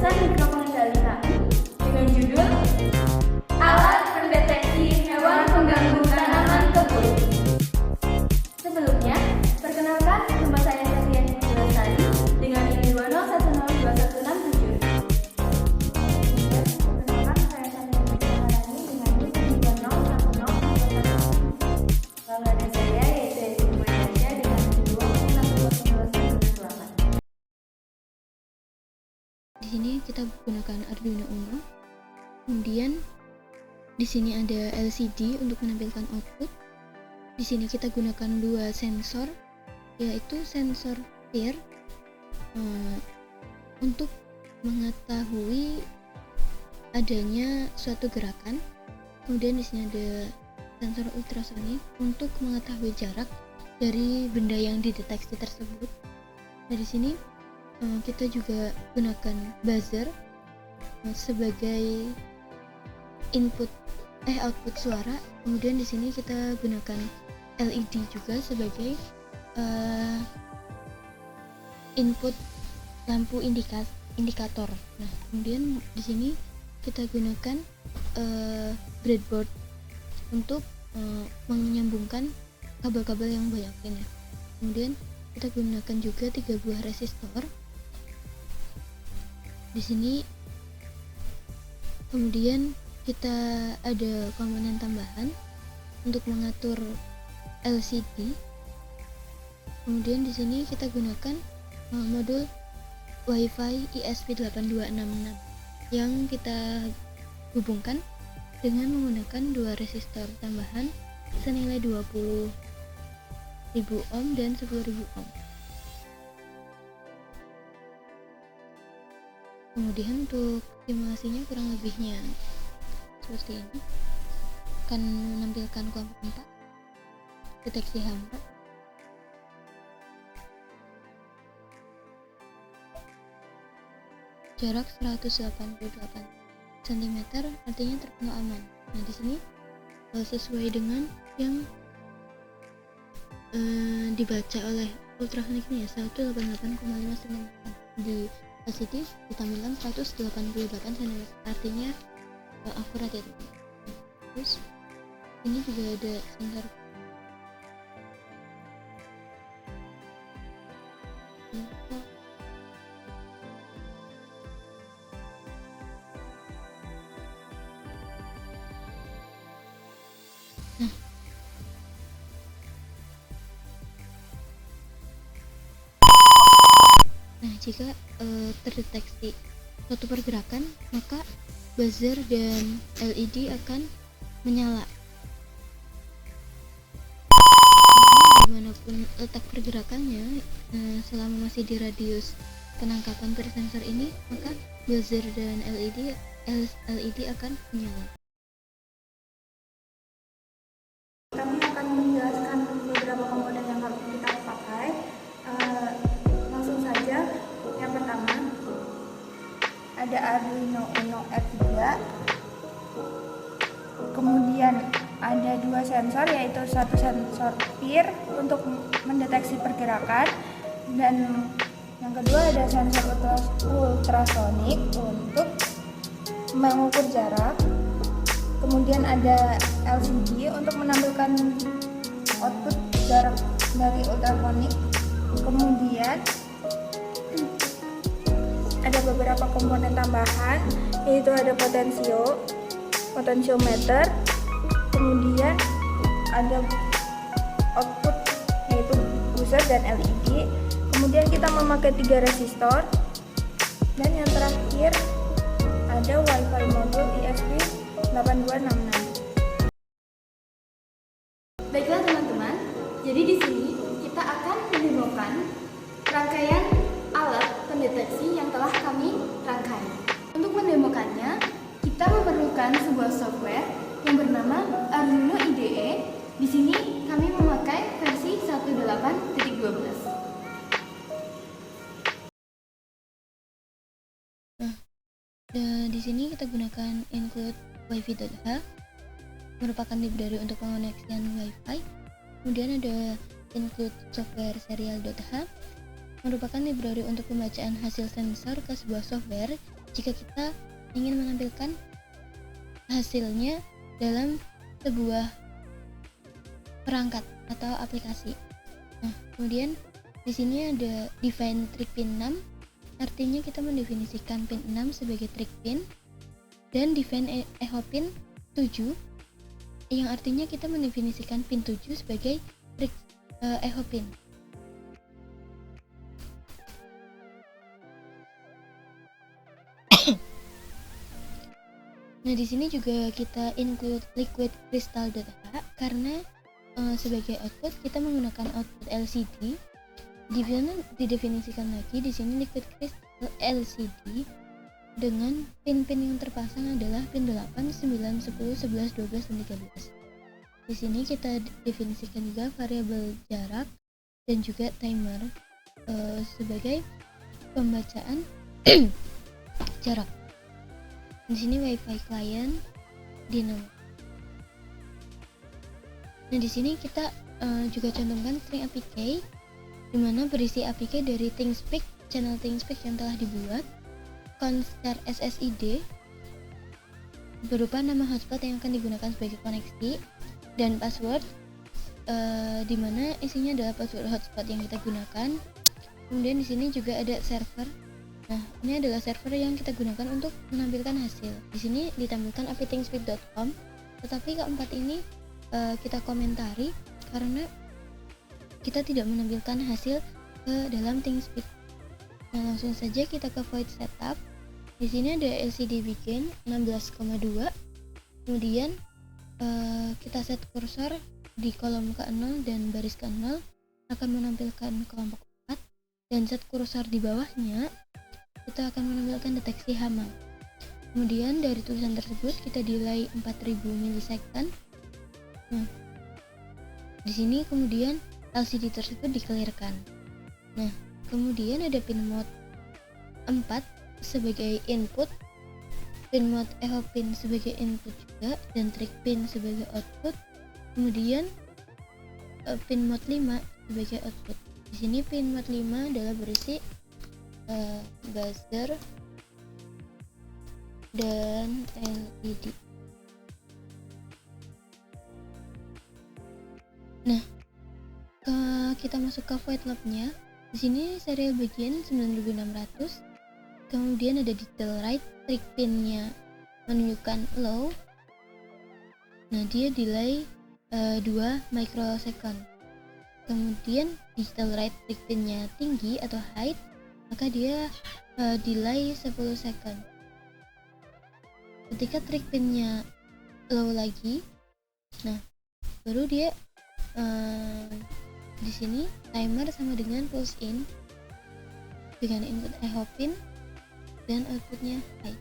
pesan mikrofongali kami dengan judul Alat Pendeteksi Hewan Pengganggu Tanaman Kebun. Sebelumnya, perkenalkan nama saya Safian Lestari dengan NIM 1021217. Perkenalkan saya Safian Lestari dengan NIM 1021011. Lalu ada saya yaitu Esi Muhammad dengan NIM 1021118. Di sini kita gunakan Arduino Uno. Kemudian di sini ada LCD untuk menampilkan output. Di sini kita gunakan dua sensor, yaitu sensor peer untuk mengetahui adanya suatu gerakan. Kemudian di sini ada sensor ultrasonik untuk mengetahui jarak dari benda yang dideteksi tersebut. Nah, di sini kita juga gunakan buzzer sebagai output suara. Kemudian di sini kita gunakan LED juga sebagai input lampu indikator. Nah, kemudian di sini kita gunakan breadboard untuk menyambungkan kabel-kabel yang banyak ini. Kemudian kita gunakan juga 3 buah resistor di sini. Kemudian kita ada komponen tambahan untuk mengatur LCD. Kemudian di sini kita gunakan modul WiFi ESP8266 yang kita hubungkan dengan menggunakan 2 resistor tambahan senilai 20.000 ohm dan 10.000 ohm. Kemudian untuk simulasinya kurang lebihnya seperti ini. Akan menampilkan kelompok 4, deteksi hama, jarak 188 cm, artinya terpantau aman. Nah, di sini sesuai dengan yang dibaca oleh ultrasonik ini ya, 188,5 cm. Di LCD ditampilkan 188 cm, artinya akurat ya. Terus ini juga ada sensor jika terdeteksi suatu pergerakan, maka buzzer dan LED akan menyala. Dimanapun letak pergerakannya, selama masih di radius penangkapan per sensor ini, maka buzzer dan LED akan menyala. Kami akan menjelaskan beberapa komponen yang harus kita pakai. Langsung saja. Yang pertama ada Arduino Uno R3. Kemudian ada 2 sensor, yaitu satu sensor peer untuk mendeteksi pergerakan, dan yang kedua ada sensor ultrasonik untuk mengukur jarak. Kemudian ada LCD untuk menampilkan output jarak dari ultrasonik. Kemudian ada beberapa komponen tambahan, yaitu ada potensiometer, kemudian ada output yaitu buzzer dan LED. Kemudian kita memakai 3 resistor, dan yang terakhir ada WiFi modul ESP8266. Baiklah teman-teman, jadi di sini kita akan mendemokan rangkaian alat pendeteksi yang telah kami rangkai. Untuk mendemokannya, kita memerlukan sebuah software yang bernama Arduino IDE. Di sini kami memakai versi 18.12. Di sini kita gunakan include wifi.h, merupakan library untuk pengoneksian WiFi. Kemudian ada include software serial.h, merupakan library untuk pembacaan hasil sensor ke sebuah software jika kita ingin menampilkan hasilnya dalam sebuah perangkat atau aplikasi. Nah, kemudian di sini ada define trig pin 6, artinya kita mendefinisikan pin 6 sebagai trig pin, dan define echo pin 7 yang artinya kita mendefinisikan pin 7 sebagai trig echo pin. Nah, di sini juga kita include liquid crystal data karena sebagai output kita menggunakan output LCD. Didefinisikan lagi di sini liquid crystal LCD dengan pin-pin yang terpasang adalah pin 8, 9, 10, 11, 12, dan 13. Di sini kita definisikan juga variabel jarak dan juga timer sebagai pembacaan jarak. Di sini WiFi client dinamo. Nah, di sini kita juga contohkan string APK, di mana berisi APK dari ThingSpeak, channel ThingSpeak yang telah dibuat, const SSID berupa nama hotspot yang akan digunakan sebagai koneksi, dan password di mana isinya adalah password hotspot yang kita gunakan. Kemudian di sini juga ada server. Nah, ini adalah server yang kita gunakan untuk menampilkan hasil. Di sini ditampilkan apthingspeak.com, tetapi keempat ini kita komentari karena kita tidak menampilkan hasil ke dalam ThingSpeak. Nah, langsung saja kita ke void setup. Di sini ada LCD begin 16,2. Kemudian kita set kursor di kolom ke-0 dan baris ke-0 akan menampilkan kelompok 4, dan set kursor di bawahnya kita akan menampilkan deteksi hama. Kemudian dari tulisan tersebut kita delay 4000 milisecond. Nah, di sini kemudian LCD tersebut di-clearkan. Nah, kemudian ada pin mode 4 sebagai input, pin mode echo pin sebagai input juga, dan trig pin sebagai output. Kemudian pin mode 5 sebagai output. Di sini pin mode 5 adalah berisi buzzer dan LED. Nah, kita masuk ke void loop-nya. Di sini serial begin 9600. Kemudian ada detail write, trig pin-nya menunjukkan low. Nah, dia delay 2 microsecond. Kemudian digital write trig pin-nya tinggi atau high, maka dia delay 10 second. Ketika trig pin-nya low lagi, nah baru dia di sini timer sama dengan pulse in dengan input echo pin dan outputnya high.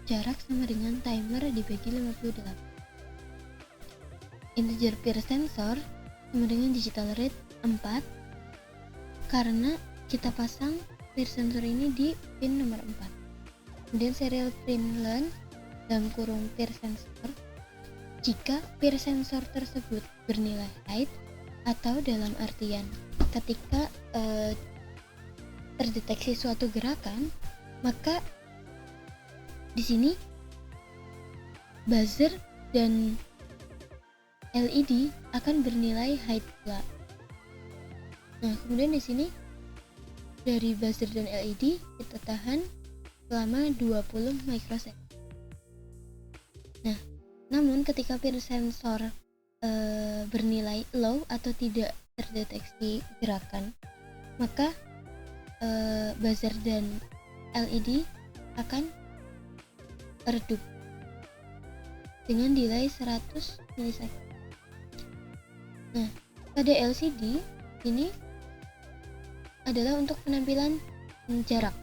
Jarak sama dengan timer dibagi 58. Integer peer sensor sama dengan digital rate 4 karena kita pasang peer sensor ini di pin nomor 4. Kemudian serial print learn dalam kurung peer sensor jika peer sensor tersebut bernilai height, atau dalam artian ketika terdeteksi suatu gerakan, maka di sini buzzer dan LED akan bernilai height pula. Nah, kemudian di sini dari buzzer dan LED kita tahan selama 20 microsecond. Nah, namun ketika peer sensor bernilai low atau tidak terdeteksi gerakan, maka buzzer dan LED akan redup dengan delay 100 milisecond. Nah, pada LCD ini adalah untuk penampilan jarak.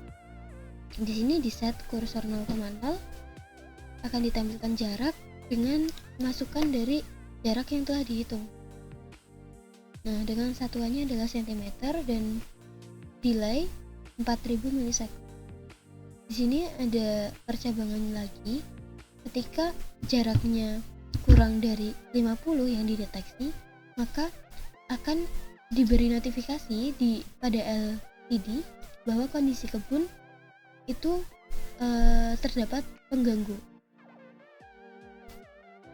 Di sini di set kursor 0,0 akan ditampilkan jarak dengan masukan dari jarak yang telah dihitung. Nah, dengan satuannya adalah cm dan delay 4000 milisecond. Di sini ada percabangan lagi. Ketika jaraknya kurang dari 50 yang dideteksi, maka akan diberi notifikasi pada LCD bahwa kondisi kebun itu terdapat pengganggu.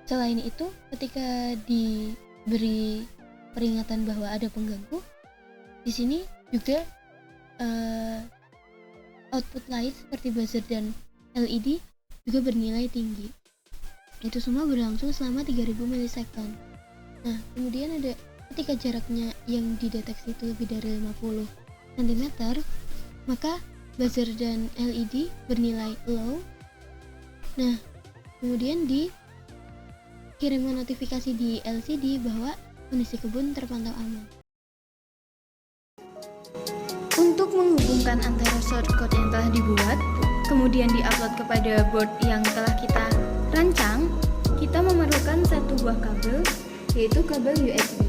Selain itu, ketika diberi peringatan bahwa ada pengganggu, di sini juga output light seperti buzzer dan LED juga bernilai tinggi. Itu semua berlangsung selama 3000 milisecond. Nah, kemudian ada ketika jaraknya yang dideteksi itu lebih dari 50 cm, maka buzzer dan LED bernilai low. Nah, kemudian dikirimkan notifikasi di LCD bahwa kondisi kebun terpantau aman. Untuk menghubungkan antara shortcode yang telah dibuat, kemudian diupload kepada board yang telah kita rancang, kita memerlukan satu buah kabel, yaitu kabel USB.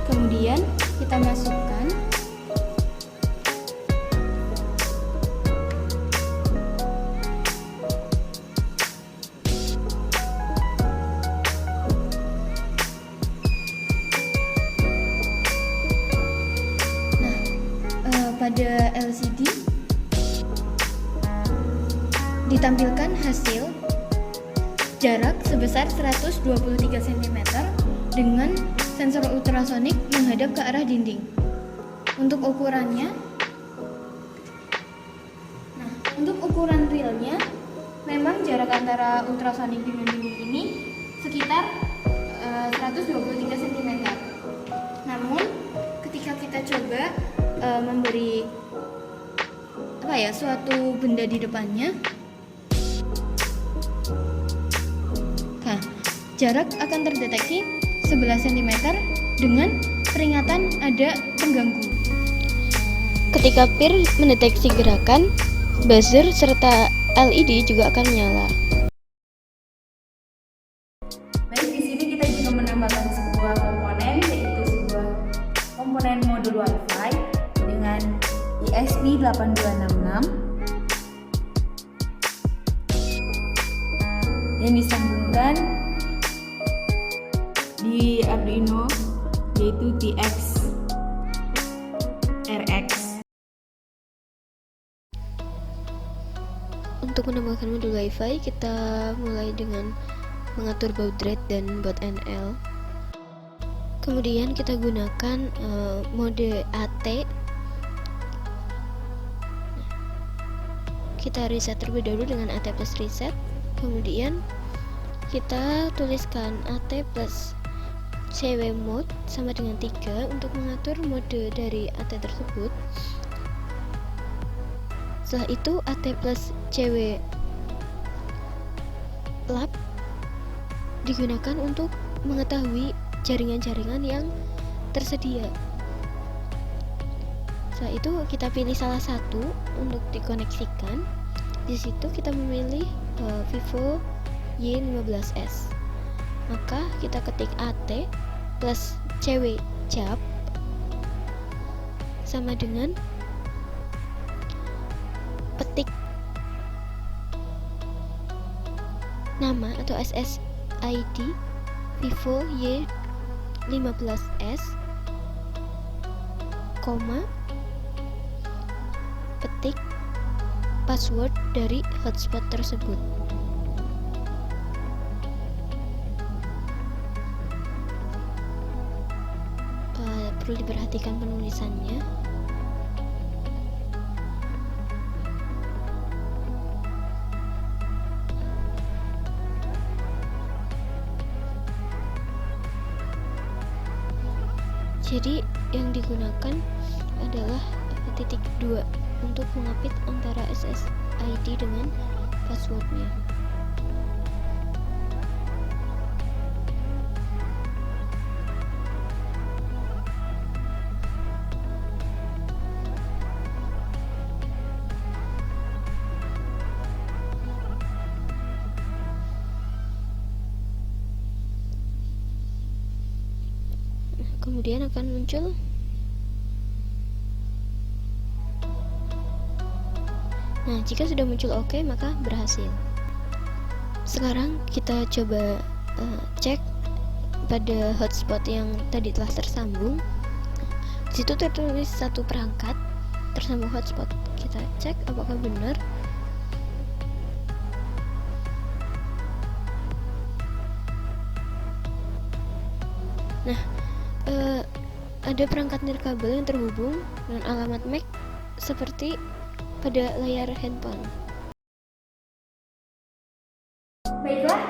Kemudian kita masukkan pada LCD ditampilkan hasil jarak sebesar 123 cm dengan sensor ultrasonik menghadap ke arah dinding. Untuk ukurannya, untuk ukuran realnya, memang jarak antara ultrasonik dengan dinding ini sekitar 123 cm. Namun, ketika kita coba memberi suatu benda di depannya, nah, jarak akan terdeteksi 11 cm dengan peringatan ada pengganggu. Ketika peer mendeteksi gerakan, buzzer serta LED juga akan menyala. Baik, di sini kita juga menambahkan sebuah komponen, yaitu sebuah komponen modul WiFi dengan ESP8266 yang disambungkan di Arduino, yaitu TX RX. Untuk menambahkan modul WiFi, kita mulai dengan mengatur baud rate dan baud NL. Kemudian kita gunakan mode AT. Kita reset terlebih dahulu dengan AT plus reset. Kemudian kita tuliskan AT plus CW mode sama dengan 3 untuk mengatur mode dari AT tersebut. Setelah itu AT plus CW lab digunakan untuk mengetahui jaringan-jaringan yang tersedia. Setelah itu kita pilih salah satu untuk dikoneksikan. Di situ kita memilih Vivo Y15S. Maka kita ketik AT plus CW JAP sama dengan petik nama atau SSID Vivo Y15S, petik password dari hotspot tersebut. Perlu diperhatikan penulisannya. Jadi yang digunakan adalah titik 2 untuk mengapit antara SSID dengan passwordnya. Kemudian akan muncul jika sudah muncul oke, maka berhasil. Sekarang kita coba cek pada hotspot yang tadi telah tersambung. Di situ tertulis satu perangkat tersambung hotspot. kita cek apakah benar. Nah, ada perangkat nirkabel yang terhubung dengan alamat MAC seperti pada layar handphone. Baiklah,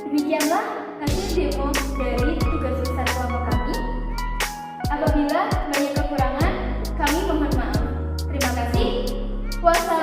demikianlah hasil demo dari tugas besar kelompok kami. Apabila banyak kekurangan, kami mohon maaf. Terima kasih. Wassalamualaikum.